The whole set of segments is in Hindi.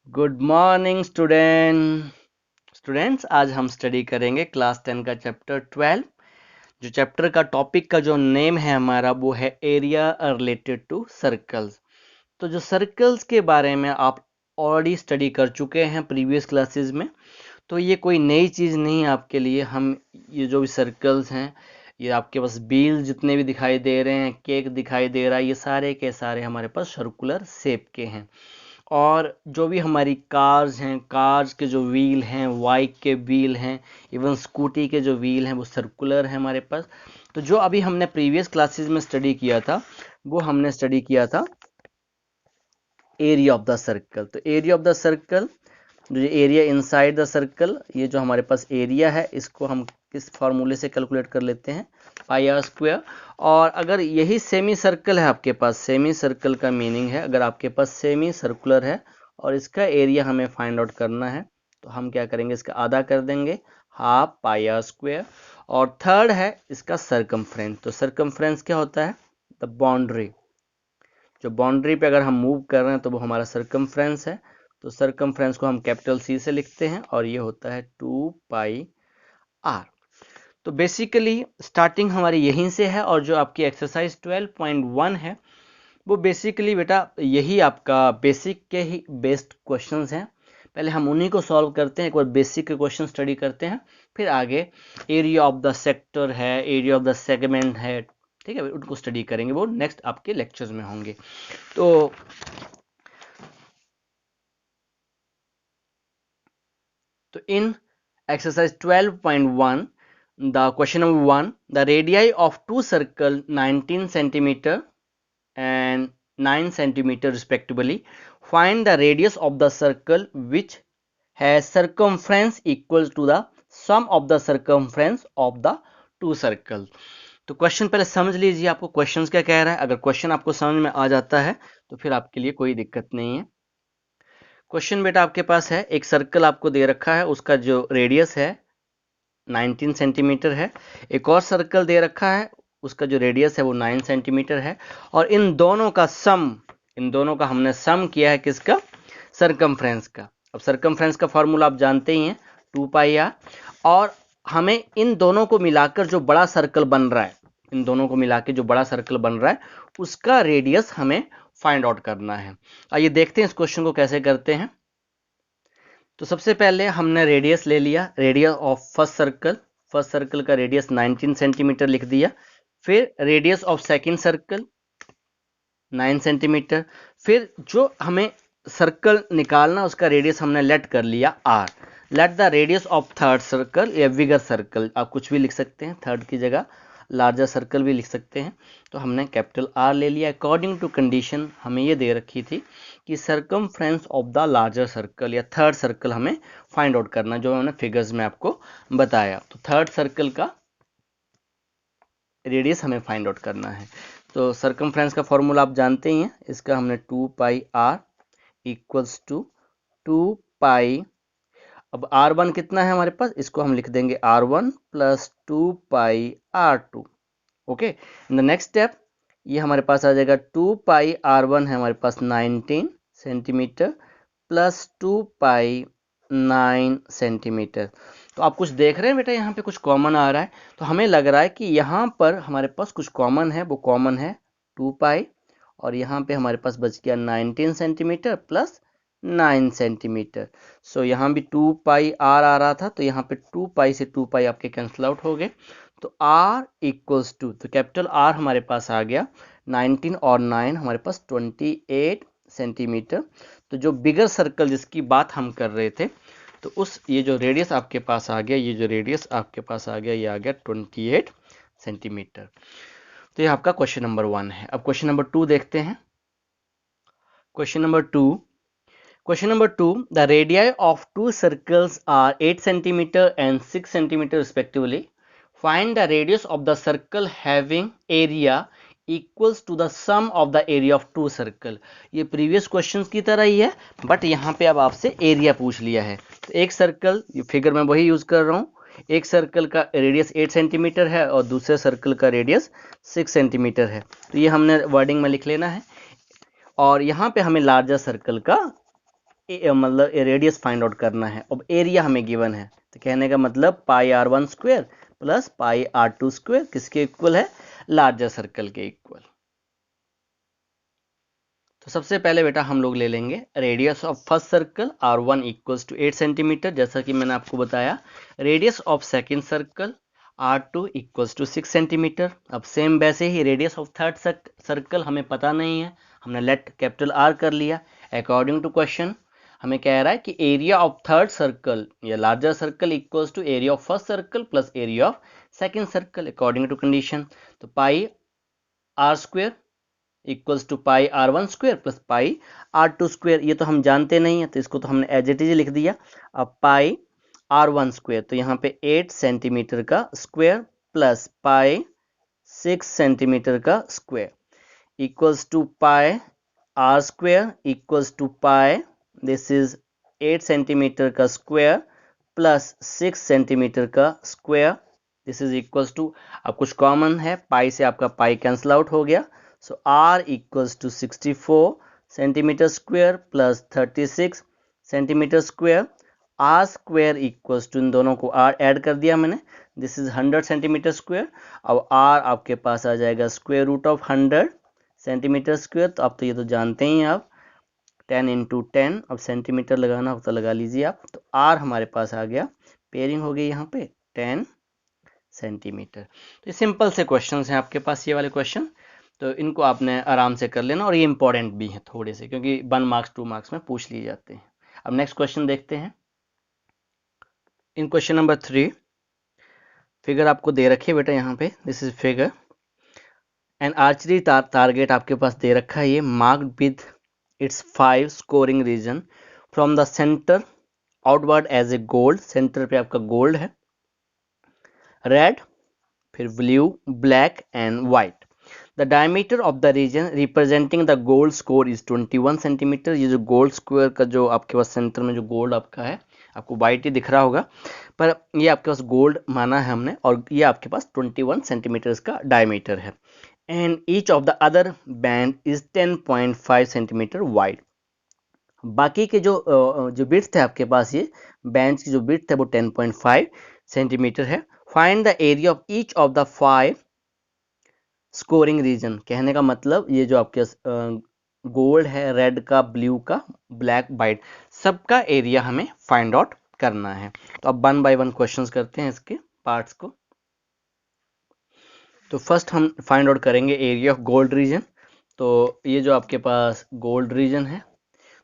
Good morning students. आज हम स्टडी करेंगे क्लास 10 का चैप्टर 12। जो चैप्टर का टॉपिक का जो नेम है हमारा वो है एरिया रिलेटेड टू सर्कल्स। तो जो सर्कल्स के बारे में आप ऑलरेडी स्टडी कर चुके हैं प्रीवियस क्लासेस में, तो ये कोई नई चीज़ नहीं है आपके लिए। हम ये जो भी सर्कल्स हैं, ये आपके पास बील जितने भी दिखाई दे रहे हैं, केक दिखाई दे रहा है, ये सारे के सारे हमारे पास सर्कुलर शेप के हैं। और जो भी हमारी कार्स हैं, कार्स के जो व्हील हैं, बाइक के व्हील हैं, इवन स्कूटी के जो व्हील हैं वो सर्कुलर हैं हमारे पास। तो जो अभी हमने प्रीवियस क्लासेस में स्टडी किया था वो हमने स्टडी किया था एरिया ऑफ द सर्कल। तो एरिया ऑफ द सर्कल, जो एरिया इनसाइड द सर्कल, ये जो हमारे पास एरिया है इसको हम किस फार्मूले से कैलकुलेट कर लेते हैं, पाई आर स्क्वायर। और अगर यही सेमी सर्कल है आपके पास, सेमी सर्कल का मीनिंग है अगर आपके पास सेमी सर्कुलर है और इसका एरिया हमें फाइंड आउट करना है तो हम क्या करेंगे, इसका आधा कर देंगे, हाफ पाई आर स्क्वायर। और थर्ड है इसका सरकमफ्रेंस। तो सरकमफ्रेंस क्या होता है, द बाउंड्री। जो बाउंड्री पे अगर हम मूव कर रहे हैं तो वो हमारा सरकमफ्रेंस है। तो सरकमफ्रेंस को हम कैपिटल सी से लिखते हैं और ये होता है 2 पाई आर। तो बेसिकली स्टार्टिंग हमारी यहीं से है और जो आपकी एक्सरसाइज 12.1 है वो बेसिकली बेटा यही आपका बेसिक के ही बेस्ड क्वेश्चंस हैं। पहले हम उन्हीं को सॉल्व करते हैं, एक बार बेसिक के क्वेश्चन स्टडी करते हैं, फिर आगे एरिया ऑफ द सेक्टर है, एरिया ऑफ द सेगमेंट है, ठीक है, उनको स्टडी करेंगे, वो नेक्स्ट आपके लेक्चर्स में होंगे। तो in exercise 12.1, the question number 1, the radii of two circle 19 centimeter and 9 centimeter respectively. Find the radius of the circle which has circumference equal to the sum of the circumference of the two circles. तो क्वेश्चन पहले समझ लीजिए, आपको क्वेश्चन क्या कह रहा है। अगर क्वेश्चन आपको समझ में आ जाता है तो फिर आपके लिए कोई दिक्कत नहीं है। क्वेश्चन बेटा आपके पास है, एक सर्कल आपको दे रखा है, उसका जो रेडियस है 19 सेंटीमीटर है। एक और सर्कल दे रखा है, उसका जो रेडियस है वो 9 सेंटीमीटर है। और इन दोनों का हमने सम किया है, किसका, सरकमफ्रेंस का। अब सरकमफ्रेंस का फॉर्मूला आप जानते ही हैं, 2 पाई आर। और हमें इन दोनों को मिलाकर जो बड़ा सर्कल बन रहा है, इन दोनों को मिला के जो बड़ा सर्कल बन रहा है उसका रेडियस हमें फाइंड आउट करना है। आइए देखते हैं इस क्वेश्चन को कैसे करते हैं। तो सबसे पहले हमने रेडियस ले लिया, रेडियस ऑफ फर्स्ट सर्कल का रेडियस 19 सेंटीमीटर लिख दिया। फिर radius of second circle 9 centimetre. फिर जो हमें सर्कल निकालना उसका रेडियस हमने लेट कर लिया r. Let the radius of third circle या बिगर सर्कल, आप कुछ भी लिख सकते हैं, थर्ड की जगह लार्जर सर्कल भी लिख सकते हैं। तो हमने कैपिटल आर ले लिया। अकॉर्डिंग टू कंडीशन हमें ये दे रखी थी कि circumference of the larger circle या थर्ड सर्कल हमें फाइंड आउट करना, जो हमने फिगर्स में आपको बताया। तो थर्ड सर्कल का रेडियस हमें फाइंड आउट करना है। तो सरकमफ्रेंस का फॉर्मूला आप जानते ही हैं, इसका हमने 2 पाई आर इक्वल्स टू 2 पाई, अब R1 कितना है हमारे पास, इसको हम लिख देंगे R1 plus 2 pi R2। Okay, in the next step ये हमारे पास आ जाएगा 2 पाई R1 है हमारे पास 19 सेंटीमीटर प्लस 2 पाई 9 सेंटीमीटर। तो आप कुछ देख रहे हैं बेटा, यहाँ पे कुछ कॉमन आ रहा है, तो हमें लग रहा है कि यहाँ पर हमारे पास कुछ कॉमन है, वो कॉमन है 2 पाई, और यहाँ पे हमारे पास बच गया 19 सेंटीमीटर प्लस 9 सेंटीमीटर। सो यहाँ भी 2 पाई आर आ रहा था, तो यहाँ पे 2 पाई से 2 पाई आपके कैंसिल आउट हो गए। तो R इक्वल्स टू, तो कैपिटल R हमारे पास आ गया, 19 और 9 हमारे पास 28 सेंटीमीटर। तो जो बिगर सर्कल जिसकी बात हम कर रहे थे, तो उस ये जो रेडियस आपके पास आ गया, ये जो रेडियस आपके पास आ गया, ये आ गया 28 सेंटीमीटर। तो ये आपका क्वेश्चन नंबर 1 है। अब क्वेश्चन नंबर 2 देखते हैं। Question number 2, the radii of two circles are 8 centimeter and 6 centimeter respectively. Find the radius of the circle having area equals to the sum of the area of two circle. ये प्रीवियस क्वेश्चंस की तरह ही है, बट यहाँ पे अब आपसे एरिया पूछ लिया है। तो एक सर्कल, ये फिगर में वही यूज कर रहा हूँ, एक सर्कल का रेडियस 8 सेंटीमीटर है और दूसरे सर्कल का रेडियस 6 सेंटीमीटर है। तो ये हमने वर्डिंग में लिख लेना है। और यहाँ पे हमें लार्जर सर्कल का मतलब रेडियस फाइंड आउट करना है। अब एरिया हमें गिवन है, तो कहने का मतलब pi r1 square plus pi r2 square किसके इक्वल है, लार्जर सर्कल के इक्वल। तो सबसे पहले बेटा हम लोग ले लेंगे radius of first circle r1 equals to 8 centimetre, जैसा कि मैंने आपको बताया। Radius of second circle r2 equals to 6 centimetre. अब सेम वैसे ही रेडियस ऑफ थर्ड सर्कल हमें पता नहीं है, हमने लेट कैपिटल R कर लिया। अकॉर्डिंग टू क्वेश्चन हमें कह रहा है कि एरिया ऑफ थर्ड सर्कल या larger circle equals to area of first circle plus area of second circle according to condition. तो pi r square equals to pi r1 square plus pi r2 square, ये तो हम जानते नहीं है तो इसको तो हमने एज इट इज लिख दिया। अब पाई r1 स्क्वायर, तो यहाँ पे 8 सेंटीमीटर का स्क्वायर प्लस पाई 6 सेंटीमीटर का square equals to pi r square equals to pi, this is 8 centimetre का स्क्वायर प्लस 6 सेंटीमीटर का square, this is equals to, अब कुछ कॉमन है, पाई से आपका पाई कैंसिल आउट हो गया। So R equals to 64 centimeter square plus 36 centimeter square। R square equals to, इन दोनों को R ऐड कर दिया मैंने, दिस इज 100 सेंटीमीटर स्क्वायर। अब R आपके पास आ जाएगा square root of 100 centimetre square, तो आप तो ये तो जानते ही हैं आप, 10 इंटू 10, अब सेंटीमीटर लगाना हो तो लगा लीजिए आप। तो R हमारे पास आ गया, पेयरिंग हो गई यहाँ पे 10 सेंटीमीटर। तो सिंपल से क्वेश्चन हैं आपके पास ये वाले क्वेश्चन, तो इनको आपने आराम से कर लेना, और ये इंपॉर्टेंट भी है थोड़े से, क्योंकि 1 मार्क्स 2 मार्क्स में पूछ लिए जाते हैं। अब नेक्स्ट क्वेश्चन देखते हैं। इन क्वेश्चन नंबर 3 फिगर आपको दे रखी है बेटा, यहाँ पे this is figure an archery target आपके पास दे रखा है, ये marked with its 5 scoring region from the centre outward as a gold, centre पे आपका गोल्ड है, रेड, फिर blue, black and white. The diameter of the region representing the gold score is 21 centimetre. ये जो गोल्ड स्क्वायर का जो आपके पास सेंटर में जो गोल्ड आपका है, आपको वाइट ही दिख रहा होगा, पर ये आपके पास गोल्ड माना है हमने, और ये आपके पास 21 सेंटीमीटर का डायमीटर है। And each of the other band is 10.5 centimetre wide. बाकी के जो बिट्स है आपके पास, ये बैंड्स की जो बिट्स है वो 10.5 सेंटीमीटर है। Find the area of each of the 5 scoring region, कहने का मतलब ये जो आपके गोल्ड है, रेड का, ब्लू का, ब्लैक, वाइट, सबका एरिया हमें फाइंड आउट करना है। तो अब 1 बाय 1 क्वेश्चंस करते हैं इसके पार्ट्स को। तो फर्स्ट हम फाइंड आउट करेंगे एरिया ऑफ गोल्ड रीजन। तो ये जो आपके पास गोल्ड रीजन है,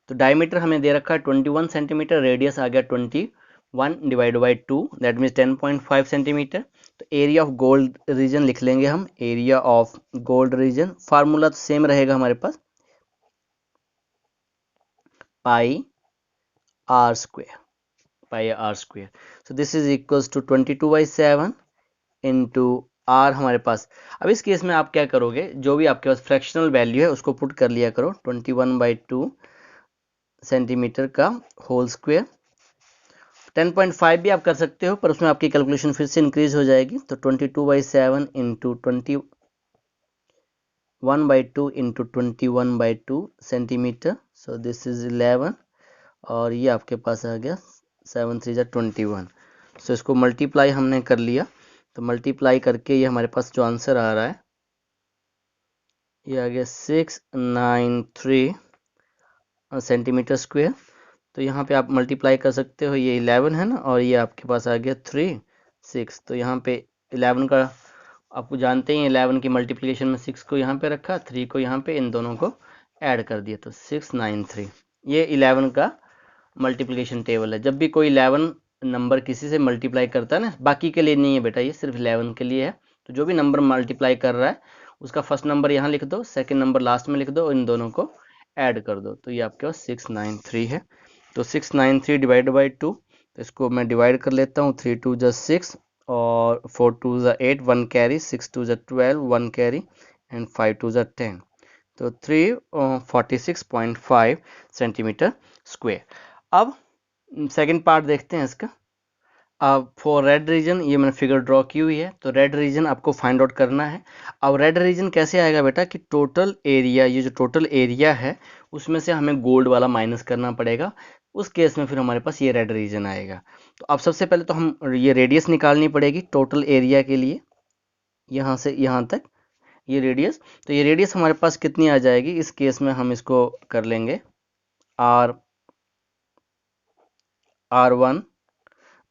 तो डायमीटर हमें दे रखा है 21 सेंटीमीटर, रेडियस आ गया 21 divide by 2, that means 10.5 centimetre. तो एरिया ऑफ गोल्ड रीजन लिख लेंगे हम, area of gold region, formula तो सेम रहेगा हमारे पास, pi r square, pi r square. So this is equals to 22/7 into r हमारे पास। अब इस केस में आप क्या करोगे, जो भी आपके पास फ्रैक्शनल वैल्यू है उसको पुट कर लिया करो, 21/2 सेंटीमीटर का होल स्क्वायर। 10.5 भी आप कर सकते हो, पर उसमें आपकी कैलकुलेशन फिर से इंक्रीज हो जाएगी। तो 22/7 into 21/2 into 21/2 centimetre, so this is 11, और ये आपके पास आ गया 7 3 जा 21। सो इसको मल्टीप्लाई हमने कर लिया, तो मल्टीप्लाई करके ये हमारे पास जो आंसर आ रहा है, ये आ गया 693 सेंटीमीटर स्क्वायर। तो यहाँ पे आप मल्टीप्लाई कर सकते हो, ये 11 है ना, और ये आपके पास आ गया 3 6, तो यहाँ पे 11 का आपको जानते ही 11 की मल्टीप्लिकेशन में 6 को यहाँ पे रखा, 3 को यहाँ पे, इन दोनों को ऐड कर दिया, तो 693। ये 11 का मल्टीप्लिकेशन टेबल है। जब भी कोई 11 नंबर किसी से मल्टीप्लाई करता है ना, बाकी के लिए नहीं है बेटा, ये सिर्फ 11 के लिए है। तो जो भी नंबर मल्टीप्लाई कर रहा है उसका फर्स्ट नंबर यहाँ लिख दो, सेकंड नंबर लास्ट में लिख दो, और इन दोनों को ऐड कर दो, तो ये आपके पास 693 है। तो 693 डिवाइड बाई 2, तो इसको मैं डिवाइड कर लेता हूँ, 3 2 जा 6 और 4 2 जा 8, 1 कैरी, 6 2 जा 12, 1 कैरी, एंड 5 2 जा 10, तो 346.5 सेंटीमीटर स्क्वायर। अब सेकंड पार्ट देखते हैं इसका। अब फॉर रेड रीजन ये मैंने फिगर ड्रॉ की हुई है, तो रेड रीजन आपको फाइंड आउट करना है। अब रेड रीजन कैसे आएगा बेटा कि टोटल एरिया, ये जो टोटल एरिया है उसमें से हमें गोल्ड वाला माइनस करना पड़ेगा, उस केस में फिर हमारे पास ये रेड रीजन आएगा। तो अब सबसे पहले तो हम ये रेडियस निकालनी पड़ेगी टोटल एरिया के लिए, यहाँ से यहाँ तक ये रेडियस। तो ये रेडियस हमारे पास कितनी आ जाएगी, इस केस में हम इसको कर लेंगे R1।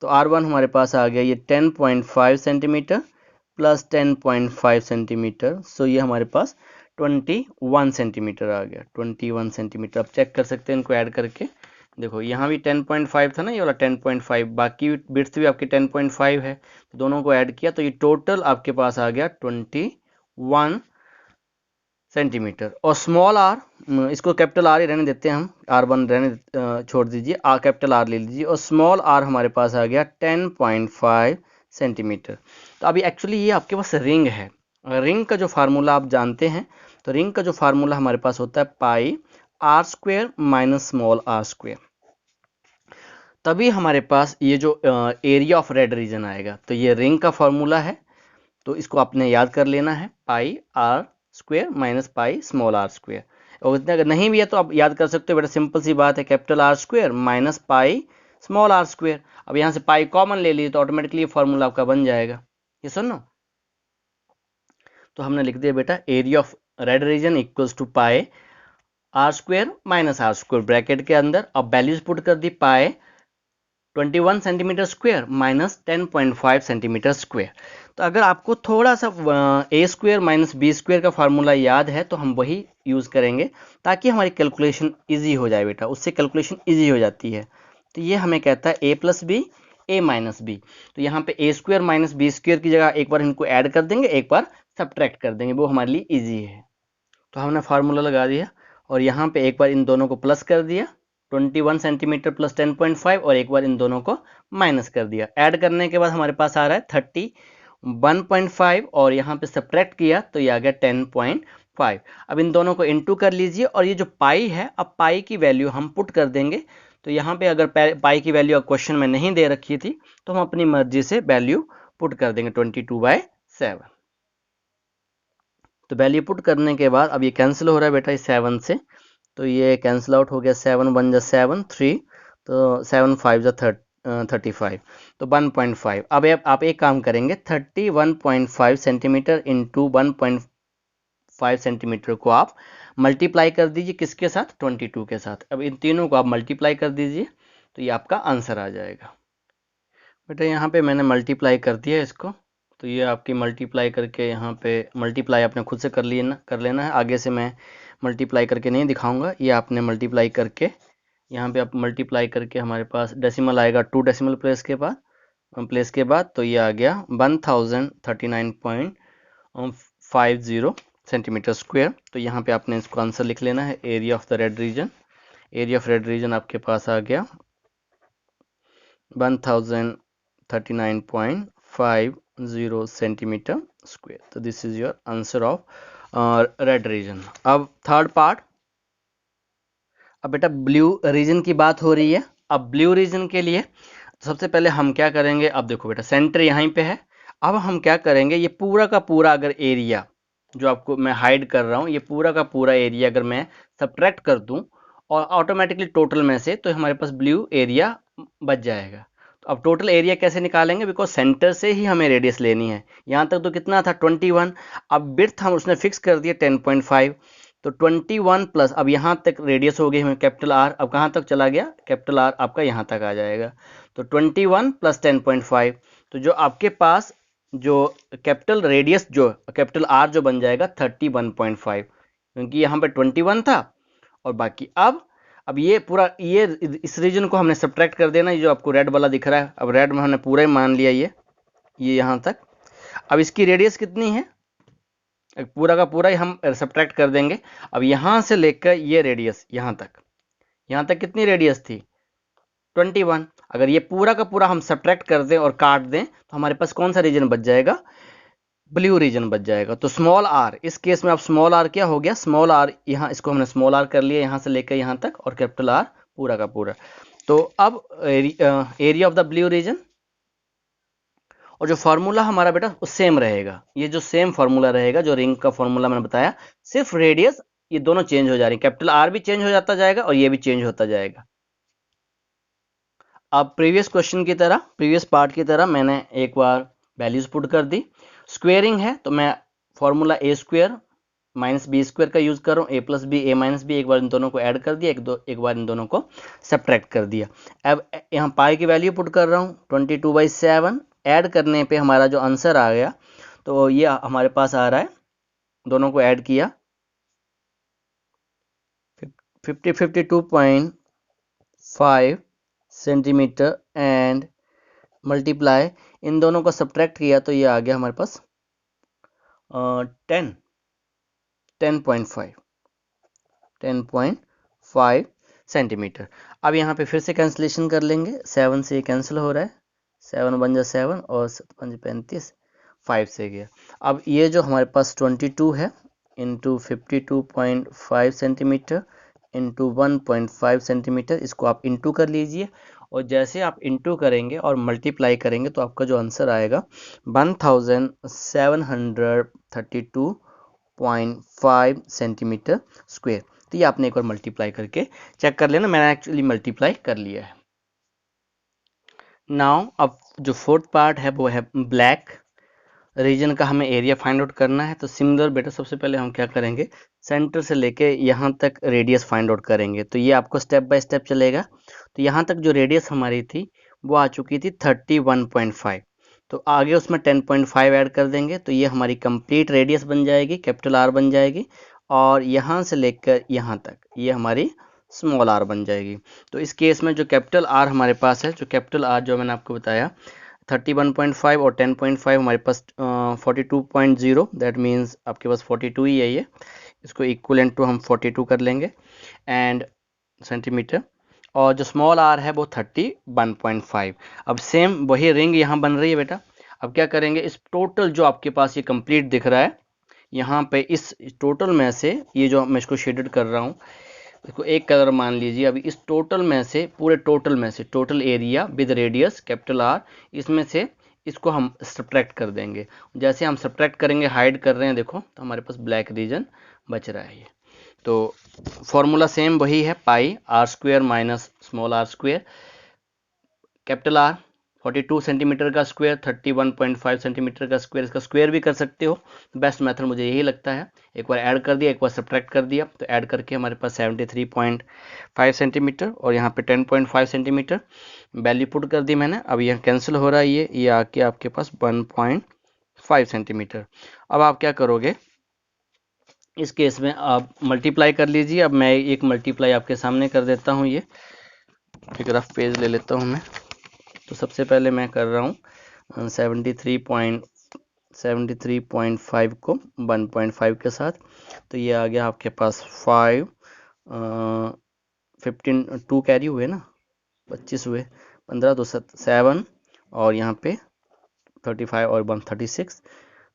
तो R1 हमारे पास आ गया ये 10.5 सेंटीमीटर प्लस 10.5 सेंटीमीटर, सो ये हमारे पास 21 सेंटीमीटर आ गया, 21 सेंटीमीटर। अब चेक कर सकते हैं इनको ऐड करके, देखो यहाँ भी 10.5 था ना, ये वाला 10.5, बाकी बिट्स भी आपके 10.5 है, तो दोनों को ऐड किया तो ये टोटल आपके पास आ गया 21 सेंटीमीटर। और स्मॉल आर, इसको कैपिटल आर ही रहने देते हैं हम, R1 रहने छोड़ दीजिए, कैपिटल आर ले लीजिए, और स्मॉल आर हमारे पास आ गया 10.5 सेंटीमीटर। तो अभी एक्चुअली ये आपके पास रिंग है, रिंग का जो फार्मूला आप जानते हैं, तो रिंग का जो फार्मूला हमारे पास होता है pi r square minus small r square, तभी हमारे पास ये जो एरिया ऑफ रेड रीजन आएगा। तो ये रिंग का फार्मूला है, तो इसको आपने याद कर लेना है, pi r square minus pi small r square. और इतना अगर नहीं भी है तो आप याद कर सकते हो, बेटा सिंपल सी बात है, capital R square minus pi small r square. अब यहाँ से पाई कॉमन ले लीजिए तो ऑटोमेटिकली ये फॉर्मूला आपका बन जाएगा, ये सुनो। तो हमने लिख दिया बेटा area of red region equals to pi r square minus r square bracket के अंदर। अब वैल्यूज पुट कर दी, pi 21 centimetre square minus 10.5 centimetre square. तो अगर आपको थोड़ा सा a square minus b square का फार्मूला याद है तो हम वही यूज़ करेंगे, ताकि हमारी कैलकुलेशन इजी हो जाए बेटा, उससे कैलकुलेशन इजी हो जाती है। तो ये हमें कहता है ए प्लस बी, ए माइनस बी। तो यहाँ पे ए स्क्वायर माइनस बी स्क्वायर की जगह एक बार इनको ऐड कर देंगे, एक बार सब्ट्रैक्ट कर देंगे, वो हमारे लिए ईजी है। तो हमने फार्मूला लगा दिया और यहाँ पे एक बार इन दोनों को प्लस कर दिया, 21 सेंटीमीटर प्लस 10.5, और एक बार इन दोनों को माइनस कर दिया। ऐड करने के बाद हमारे पास आ रहा है 31.5, और यहाँ पे सब्ट्रैक्ट किया तो ये आ गया 10.5। अब इन दोनों को इनटू कर लीजिए, और ये जो पाई है, अब पाई की वैल्यू हम पुट कर देंगे। तो यहाँ पे अगर पाई की वैल्यू क्वेश्चन में नहीं दे रखी थी तो हम अपनी मर्जी से वैल्यू पुट कर देंगे 22/7। तो वैल्यू पुट करने के बाद अब ये कैंसिल हो रहा है बेटा इस 7 से, तो ये कैंसिल आउट हो गया, 7 1 जा 7 3, तो 7 5 जा 35, तो 1.5। अब आप एक काम करेंगे, 31.5 सेंटीमीटर इंटू 1.5 सेंटीमीटर को आप मल्टीप्लाई कर दीजिए, किसके साथ, 22 के साथ। अब इन तीनों को आप मल्टीप्लाई कर दीजिए तो ये आपका आंसर आ जाएगा। बेटा यहाँ पे मैंने मल्टीप्लाई कर दिया इसको, तो ये आपकी मल्टीप्लाई करके यहाँ पे मल्टीप्लाई आपने खुद से कर लेना है, आगे से मैं मल्टीप्लाई करके नहीं दिखाऊंगा, ये आपने मल्टीप्लाई करके यहाँ पे आप मल्टीप्लाई करके हमारे पास डेसिमल आएगा 2 डेसिमल प्लेस के बाद तो ये आ गया 1039.50 सेंटीमीटर स्क्वायर। तो यहाँ पे आपने इसको आंसर लिख लेना है, area of the red region. Area of red reason आपके पास आ गया 1039.50 सेंटीमीटर स्क्वायर। तो this is your answer of red reason. अब थर्ड पार्ट, अब बेटा ब्लू रीजन की बात हो रही है। अब ब्लू रीजन के लिए सबसे पहले हम क्या करेंगे, अब देखो बेटा सेंटर यहीं पे है। अब हम क्या करेंगे, ये पूरा का पूरा अगर एरिया जो आपको मैं हाइड कर रहा हूँ, ये पूरा का पूरा एरिया अगर मैं सब्ट्रैक्ट कर दूं और ऑटोमेटिकली टोटल में से, तो हमारे पास ब्लू एरिया बच जाएगा। तो अब टोटल एरिया कैसे निकालेंगे, बिकॉज सेंटर से ही हमें रेडियस लेनी है। यहाँ तक तो कितना था 21, अब बिर्थ हम उसने फिक्स कर दिया 10.5, तो 21 प्लस अब यहाँ तक रेडियस हो गई हमें कैपिटल आर, अब कहाँ तक चला गया, कैपिटल आर आपका यहाँ तक आ जाएगा। तो 21 प्लस 10.5, तो जो आपके पास जो कैपिटल रेडियस जो कैपिटल आर जो बन जाएगा 31.5, क्योंकि यहाँ पे 21 था और बाकी अब ये पूरा ये इस रीजन को हमने सब्ट्रैक्ट कर देना, ये जो आपको रेड वाला दिख रहा है, अब रेड में हमने पूरा ही मान लिया ये यहाँ तक। अब इसकी रेडियस कितनी है, पूरा का पूरा ही हम सब्ट्रैक्ट कर देंगे। अब यहाँ से लेकर ये रेडियस यहाँ तक कितनी रेडियस थी 21, अगर ये पूरा का पूरा हम सब्ट्रैक्ट कर दें और काट दें तो हमारे पास कौन सा रीजन बच जाएगा, ब्लू रीजन बच जाएगा। तो स्मॉल आर, इस केस में अब स्मॉल आर क्या हो गया, स्मॉल आर यहाँ इसको हमने स्मॉल आर कर लिया यहाँ से लेकर यहाँ तक, और कैपिटल आर पूरा का पूरा। तो अब area of the blue region और जो फार्मूला हमारा बेटा वो सेम रहेगा, ये जो सेम फार्मूला रहेगा जो रिंग का फार्मूला मैंने बताया, सिर्फ रेडियस ये दोनों चेंज हो जा रही है, कैपिटल आर भी चेंज हो जाता जाएगा और ये भी चेंज होता जाएगा। अब प्रीवियस क्वेश्चन की तरह, प्रीवियस पार्ट की तरह मैंने एक बार वैल्यूज पुट कर दी। स्क्वेयरिंग है तो मैं फॉर्मूला ए स्क्वेयर माइनस बी स्क्वेयर का यूज कर रहा हूँ, ए प्लस बी ए माइनस बी, एक बार इन दोनों को ऐड कर दिया, एक बार इन दोनों को सब्ट्रैक्ट कर दिया। अब यहाँ पाई की वैल्यू पुट कर रहा हूँ 22/7, ऐड करने पे हमारा जो आंसर आ गया तो ये हमारे पास आ रहा है, दोनों को ऐड किया 52.5 सेंटीमीटर एंड मल्टीप्लाई, इन दोनों को सब्ट्रैक्ट किया तो ये आ गया हमारे पास 10.5 सेंटीमीटर। अब यहाँ पे फिर से कैंसिलेशन कर लेंगे, 7 से ये कैंसिल हो रहा है, 7 बन जा 7 और 7 5 35, 5 से गया। अब ये जो हमारे पास 22 है इंटू 52.5 सेंटीमीटर इंटू 1.5 सेंटीमीटर, इसको आप इंटू कर लीजिए और जैसे आप इंटू करेंगे और मल्टीप्लाई करेंगे तो आपका जो आंसर आएगा 1732.5 सेंटीमीटर स्क्वायर। तो ये आपने एक बार मल्टीप्लाई करके चेक कर लेना, मैंने एक्चुअली मल्टीप्लाई कर लिया है। नाउ अब जो फोर्थ पार्ट है वो है ब्लैक रीजन का, हमें एरिया फाइंड आउट करना है। तो सिमिलर बेटा सबसे पहले हम क्या करेंगे, सेंटर से लेके यहाँ तक रेडियस फाइंड आउट करेंगे। तो ये आपको स्टेप बाय स्टेप चलेगा। तो यहाँ तक जो रेडियस हमारी थी वो आ चुकी थी 31.5, तो आगे उसमें 10.5 ऐड कर देंगे तो ये हमारी कंप्लीट रेडियस बन जाएगी, कैपिटल आर बन जाएगी। और यहाँ से लेकर यहाँ तक ये हमारी स्मॉल आर बन जाएगी। तो इस केस में जो कैपिटल आर हमारे पास है, जो कैपिटल आर जो मैंने आपको बताया 31.5 और 10.5 हमारे पास 42.0, दैट मीन्स आपके पास 42 ही है ये, इसको इक्वलेंट टू हम 42 कर लेंगे एंड सेंटीमीटर। और जो स्मॉल आर है वो 31.5। अब सेम वही रिंग यहाँ बन रही है बेटा। अब क्या करेंगे, इस टोटल जो आपके पास ये कंप्लीट दिख रहा है, यहाँ पे इस टोटल में से ये जो मैं इसको शेडेड कर रहा हूँ, इसको एक कलर मान लीजिए। अभी इस टोटल में से, पूरे टोटल में से, total area with radius capital R, इसमें से इसको हम सब्ट्रैक्ट कर देंगे। जैसे हम सब्ट्रैक्ट करेंगे, हाइड कर रहे हैं देखो, तो हमारे पास ब्लैक रीजन बच रहा है ये। तो फॉर्मूला सेम वही है, pi r square minus small r square, capital r 42 centimetre का स्क्वायर, 31.5 सेंटीमीटर का स्क्वायर, इसका स्क्वायर भी कर सकते हो। बेस्ट मेथड मुझे यही लगता है, एक बार ऐड कर दिया, एक बार सब्ट्रैक्ट कर दिया, तो ऐड करके हमारे पास 73.5 सेंटीमीटर और यहाँ पे 10.5 सेंटीमीटर वैल्यू पुट कर दी मैंने। अब यह कैंसिल हो रहा है, ये आके आपके पास 1.5 सेंटीमीटर। अब आप क्या करोगे, इस केस में आप मल्टीप्लाई कर लीजिए। अब मैं एक मल्टीप्लाई आपके सामने कर देता हूँ, ये एक रफ पेज ले लेता हूँ मैं। तो सबसे पहले मैं कर रहा हूँ 73.5 को 1.5 के साथ, तो ये आ गया आपके पास 5 15 2 कैरी हुए ना, 25 हुए, 15 तो 7 और यहाँ पे 35 और 136।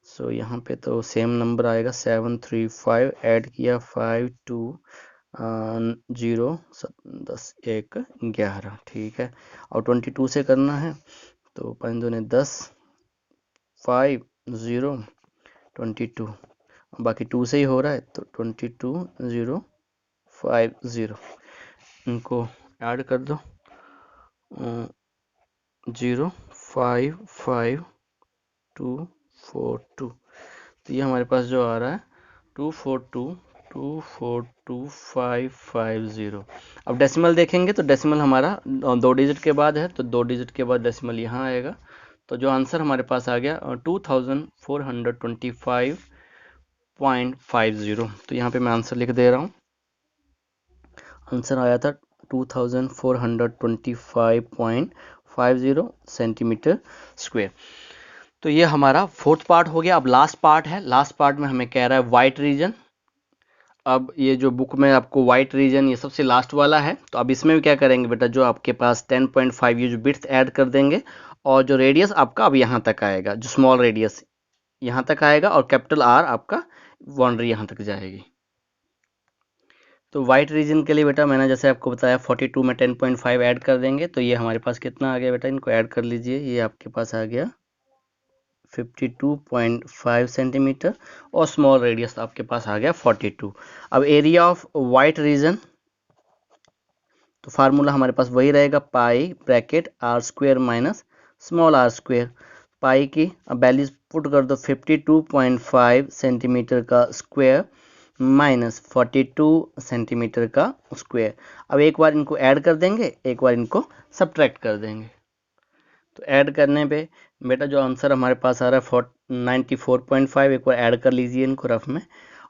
सो यहाँ पे तो सेम नंबर आएगा 735, ऐड किया 5 2 0 10 1 11, ठीक है। और 22 से करना है तो 5 दूने 10 5 0 22, बाकी 2 से ही हो रहा है तो 22 0 5 0, इनको ऐड कर दो 0 5 5 2 4 2, तो ये हमारे पास जो आ रहा है 242.550। अब डेसिमल देखेंगे तो डेसिमल हमारा 2 डिजिट के बाद है, तो 2 डिजिट के बाद डेसिमल यहाँ आएगा। तो जो आंसर हमारे पास आ गया 2425.50। तो यहाँ पे मैं आंसर लिख दे रहा हूँ, आंसर आया था 2425.50 सेंटीमीटर स्क्वायर। तो ये हमारा फोर्थ पार्ट हो गया। अब लास्ट पार्ट है, लास्ट पार्ट में हमें कह रहा है वाइट रीजन। अब ये जो बुक में आपको वाइट रीजन ये सबसे लास्ट वाला है, तो अब इसमें भी क्या करेंगे बेटा, जो आपके पास 10.5 ये जो बिट्स ऐड कर देंगे और जो रेडियस आपका अब यहाँ तक आएगा, जो स्मॉल रेडियस यहाँ तक आएगा और कैपिटल आर आपका बाउंड्री यहाँ तक जाएगी। तो वाइट रीजन के लिए बेटा मैंने जैसे आपको बताया 42 में 10.5 ऐड कर देंगे, तो ये हमारे पास कितना आ गया बेटा, इनको ऐड कर लीजिए, ये आपके पास आ गया 52.5 सेंटीमीटर और स्मॉल रेडियस आपके पास आ गया 42। अब एरिया ऑफ वाइट रीजन, तो फार्मूला हमारे पास वही रहेगा, pi bracket r square minus small r square. Pi की अब वैल्यूज पुट कर दो, 52.5 सेंटीमीटर का स्क्वायर माइनस 42 सेंटीमीटर का स्क्वायर। अब एक बार इनको ऐड कर देंगे, एक बार इनको सब्ट्रैक्ट कर देंगे। तो ऐड करने पे बेटा जो आंसर हमारे पास आ रहा है 94.5, एक बार ऐड कर लीजिए इनको रफ में,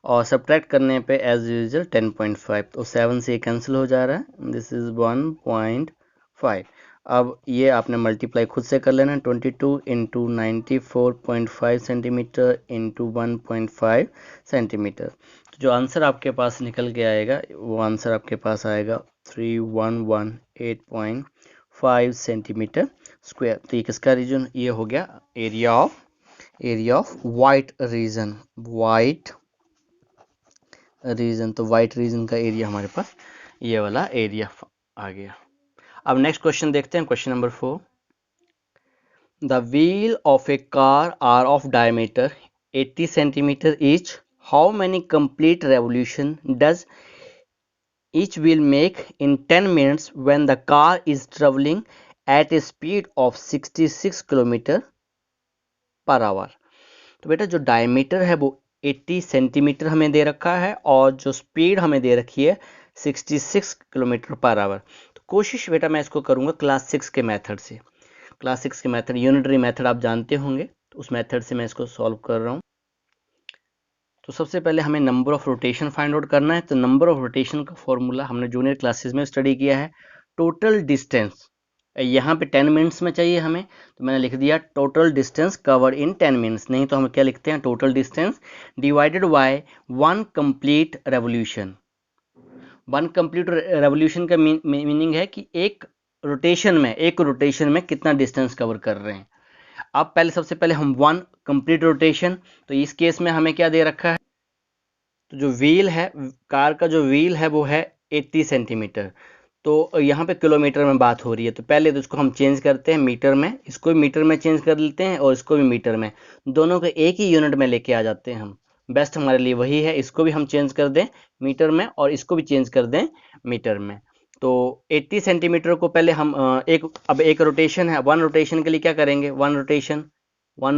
और सब्ट्रैक्ट करने पे एज यूजल 10.5, तो 7 से कैंसिल हो जा रहा है, दिस इज 1.5। अब ये आपने मल्टीप्लाई खुद से कर लेना, 22 इंटू 94.5 सेंटीमीटर इंटू 1.5 सेंटीमीटर। तो जो आंसर आपके पास निकल के आएगा वो आंसर आपके पास आएगा 3118.5 सेंटीमीटर स्क्वायर। तो ये किसका रीजन, ये हो गया area of white region, white region. तो वाइट रीजन का एरिया हमारे पास ये वाला एरिया आ गया। अब नेक्स्ट क्वेश्चन देखते हैं, question number 4। The wheel of a car are of diameter 80 centimetre each. How many complete revolution does each wheel make in 10 minutes when the car is traveling at a speed of 66 kilometre per hour? तो बेटा जो डायमीटर है वो 80 सेंटीमीटर हमें दे रखा है और जो स्पीड हमें दे रखी है 66 किलोमीटर पर आवर। तो कोशिश बेटा मैं इसको करूंगा क्लास 6 के मेथड से। क्लास 6 के मेथड यूनिटरी मेथड आप जानते होंगे, तो उस मेथड से मैं इसको सॉल्व कर रहा हूँ। तो सबसे पहले हमें number of rotation find out करना है। तो नंबर ऑफ रोटेशन का फॉर्मूला हमने जूनियर क्लासेस में स्टडी किया है। टोटल डिस्टेंस यहाँ पे 10 मिनट्स में चाहिए हमें, तो मैंने लिख दिया टोटल डिस्टेंस कवर्ड इन 10 मिनट्स। नहीं तो हम क्या लिखते हैं, total distance divided by 1 complete revolution. 1 complete revolution का मीनिंग है कि एक रोटेशन में कितना डिस्टेंस कवर कर रहे हैं। अब पहले सबसे पहले हम 1 कंप्लीट रोटेशन, तो इस केस में हमें क्या दे रखा है, तो जो व्हील है, कार का जो व्हील है वो है 80 सेंटीमीटर। तो यहाँ पे किलोमीटर में बात हो रही है, तो पहले तो इसको हम चेंज करते हैं मीटर में, इसको भी मीटर में चेंज कर लेते हैं और इसको भी मीटर में, दोनों को एक ही यूनिट में लेके आ जाते हैं हम। बेस्ट हमारे लिए वही है, इसको भी हम चेंज कर दें मीटर में और इसको भी चेंज कर दें मीटर में। तो 80 सेंटीमीटर को पहले हम अब एक रोटेशन है, 1 रोटेशन के लिए क्या करेंगे, 1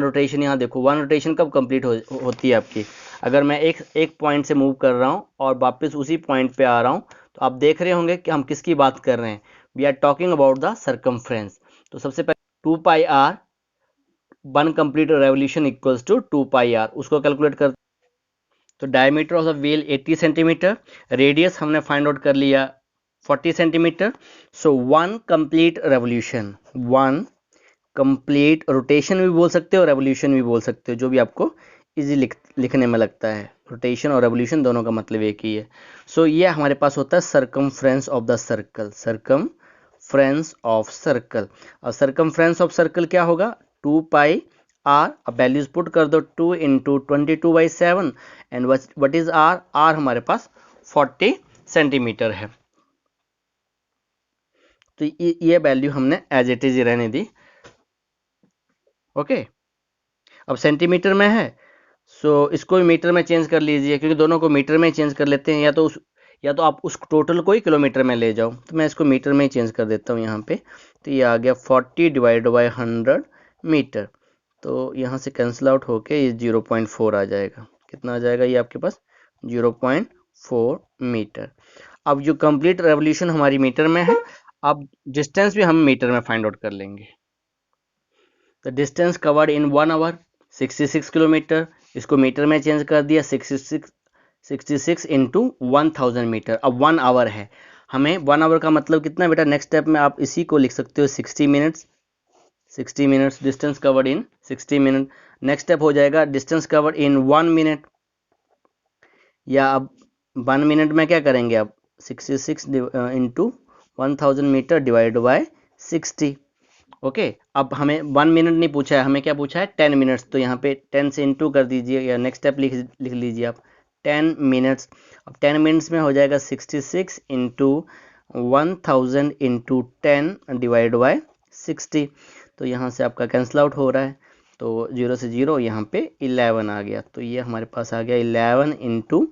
रोटेशन यहाँ देखो, 1 रोटेशन कब कंप्लीट होती है आपकी, अगर मैं एक पॉइंट से मूव कर रहा हूँ और वापस उसी पॉइंट पे आ रहा हूँ, तो आप देख रहे होंगे कि हम किसकी बात कर रहे हैं, we are talking about the circumference. तो सबसे पहले 2 pi r 1 complete revolution equals to 2 pi r, उसको कैलकुलेट कर। तो diameter of the wheel 80 centimetre, radius हमने फाइंड आउट कर लिया 40 centimetre. So 1 complete revolution, 1 complete rotation भी बोल सकते हो, रेवोल्यूशन भी बोल सकते हो, जो भी आपको इजी लिखने में लगता है। रोटेशन और रेवोल्यूशन दोनों का मतलब एक ही है। सो ये हमारे पास होता है circumference of the circle, circumference of circle. और सरकमफ्रेंस ऑफ सर्कल क्या होगा, 2 पाई आर। अब वैल्यूज पुट कर दो, 2 into 22/7 and what is r, r हमारे पास 40 सेंटीमीटर है। तो ये वैल्यू हमने एज इट इज रहने दी। ओके, अब सेंटीमीटर में है, सो इसको भी मीटर में चेंज कर लीजिए, क्योंकि दोनों को मीटर में चेंज कर लेते हैं, या तो आप उस टोटल को ही किलोमीटर में ले जाओ। तो मैं इसको मीटर में ही चेंज कर देता हूँ यहाँ पे। तो ये आ गया 40 डिवाइड बाई 100 मीटर। तो यहाँ से कैंसिल आउट होके ये 0.4 आ जाएगा। कितना आ जाएगा ये आपके पास, 0.4 मीटर। अब जो कंप्लीट रेवोल्यूशन हमारी मीटर में है, अब डिस्टेंस भी हम मीटर में फाइंड आउट कर लेंगे। The distance covered in 1 hour 66 kilometre, इसको मीटर में चेंज कर दिया, 66 इंटू 1000 मीटर। अब 1 आवर है, हमें 1 आवर का मतलब कितना बेटा, नेक्स्ट स्टेप में आप इसी को लिख सकते हो 60 मिनट्स, 60 मिनट्स डिस्टेंस कवर्ड इन 60 मिनट। नेक्स्ट स्टेप हो जाएगा डिस्टेंस कवर्ड इन 1 मिनट, या अब 1 मिनट में क्या करेंगे, अब 66 into 1000 metre divide by 60। Okay, अब हमें 1 मिनट नहीं पूछा है, हमें क्या पूछा है 10 मिनट्स। तो यहाँ पे 10 से इंटू कर दीजिए, या नेक्स्ट स्टेप लिख लीजिए आप 10 मिनट्स। अब 10 मिनट्स में हो जाएगा 66 इंटू 1000 इंटू 10 डिवाइड बाय 60। तो यहाँ से आपका कैंसिल आउट हो रहा है, तो 0 से 0 यहाँ पे 11 आ गया, तो ये हमारे पास आ गया 11 इंटू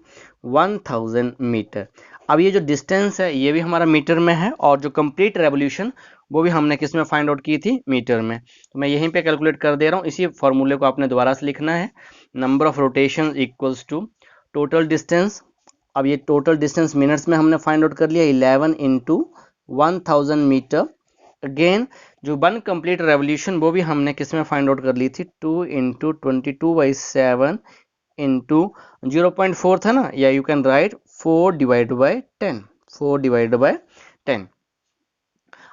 1000 मीटर। अब ये जो डिस्टेंस है ये भी हमारा मीटर में है, और जो कंप्लीट रेवोल्यूशन वो भी हमने किस में फाइंड आउट की थी, मीटर में। तो मैं यहीं पे कैलकुलेट कर दे रहा हूँ, इसी फॉर्मूले को आपने दोबारा से लिखना है। Number of rotation equals to total distance. अब ये टोटल डिस्टेंस मिनट्स में हमने फाइंड आउट कर लिया, 11 इंटू 1000 मीटर। अगेन जो वन कंप्लीट रेवोल्यूशन वो भी हमने किस में फाइंड आउट कर ली थी, 2 इंटू 22/7 इंटू 0.4 था ना, या you can write 4 divide by 10, 4 divide by 10।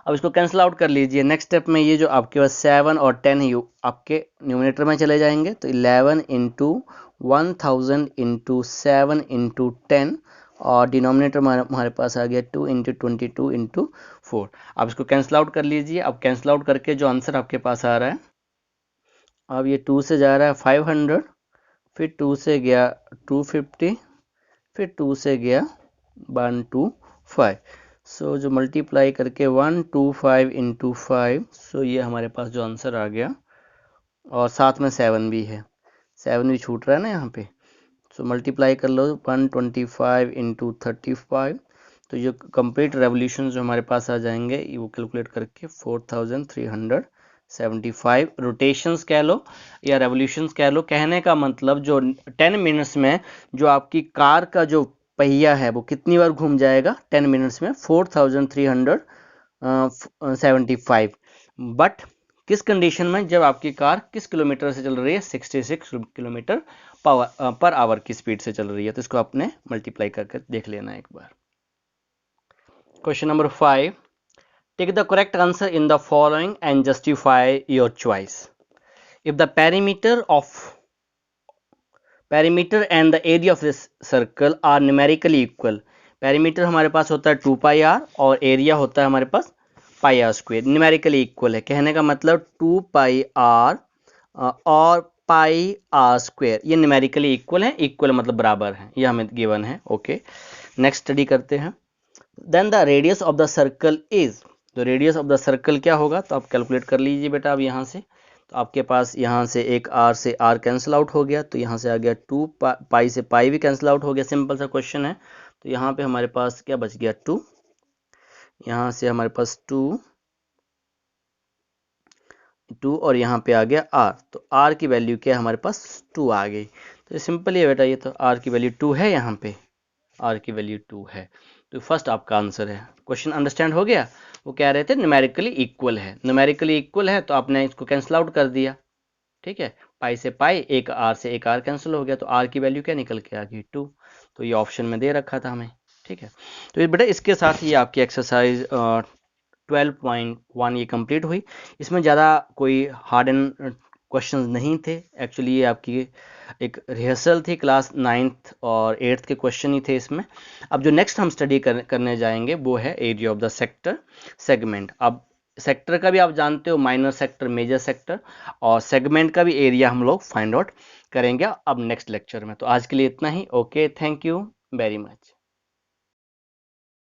अब इसको कैंसिल आउट कर लीजिए। नेक्स्ट स्टेप में ये जो आपके पास 7 और 10 है आपके न्यूमिनेटर में चले जाएंगे, तो 11 इंटू 1000 इंटू 7 इंटू 10, और डिनोमिनेटर हमारे पास आ गया 2 इंटू 22 इंटू 4। अब इसको कैंसिल आउट कर लीजिए। अब कैंसिल आउट करके जो आंसर आपके पास आ रहा है, अब ये 2 से जा रहा है 500, फिर 2 से गया 250, फिर 2 से गया 125। सो जो मल्टीप्लाई करके 125 इंटू 5, सो ये हमारे पास जो आंसर आ गया, और साथ में 7 भी है, 7 भी छूट रहा है ना यहाँ पे। सो मल्टीप्लाई कर लो 125 इंटू 35, तो जो कंप्लीट रेवोल्यूशन जो हमारे पास आ जाएंगे वो कैलकुलेट करके 4375 रोटेशंस कह लो या रेवोल्यूशंस कह लो। कहने का मतलब जो 10 मिनट्स में जो आपकी कार का जो पहिया है वो कितनी बार घूम जाएगा 10 मिनट्स में, 4375। बट किस कंडीशन में, जब आपकी कार किस किलोमीटर से चल रही है, 66 किलोमीटर पर आवर की स्पीड से चल रही है। तो इसको आपने मल्टीप्लाई करके देख लेना एक बार। Question number 5, take the correct answer in the following and justify your choice. If the perimeter and the area of this circle are numerically equal, perimeter हमारे पास होता है 2 पाई आर और एरिया होता है हमारे पास pi r square, numerically equal है। कहने का मतलब 2 पाई आर और पाई आर स्क्वेयर ये न्यूमेरिकली इक्वल है, इक्वल मतलब बराबर है, ये हमें गिवन है। ओके, नेक्स्ट स्टडी करते हैं। Then the radius of the circle is, तो रेडियस ऑफ द सर्कल क्या होगा, तो आप कैलकुलेट कर लीजिए बेटा। अब यहाँ से तो आपके पास यहाँ से एक आर से आर कैंसिल आउट हो गया, तो यहाँ से आ गया 2 पाई से पाई भी कैंसिल आउट हो गया, सिंपल सा क्वेश्चन है। तो यहाँ पे हमारे पास क्या बच गया 2, यहाँ से हमारे पास 2 और यहाँ पे आ गया आर, तो आर की वैल्यू क्या है हमारे पास 2 आ गई। तो सिंपल है बेटा, ये तो आर की वैल्यू 2 है, यहाँ पे आर की वैल्यू 2 है, तो फर्स्ट आपका आंसर है। क्वेश्चन अंडरस्टैंड हो गया। वो कह रहे थे न्यूमेरिकली इक्वल है, न्यूमेरिकली इक्वल है तो आपने इसको कैंसिल आउट कर दिया, ठीक है, पाई से पाई, एक आर से एक आर कैंसिल हो गया, तो आर की वैल्यू क्या निकल के आ गई 2। तो ये ऑप्शन में दे रखा था हमें, ठीक है। तो ये बेटा इसके साथ ही आपकी एक्सरसाइज 12.1 ये कंप्लीट हुई। इसमें ज़्यादा कोई हार्ड एंड क्वेश्चंस नहीं थे, एक्चुअली ये आपकी एक रिहर्सल थी, क्लास 9th और 8th के क्वेश्चन ही थे इसमें। अब जो नेक्स्ट हम स्टडी करने जाएंगे वो है area of the sector segment. अब सेक्टर का भी आप जानते हो, माइनर सेक्टर, मेजर सेक्टर, और सेगमेंट का भी एरिया हम लोग फाइंड आउट करेंगे अब नेक्स्ट लेक्चर में। तो आज के लिए इतना ही। Okay, thank you very much.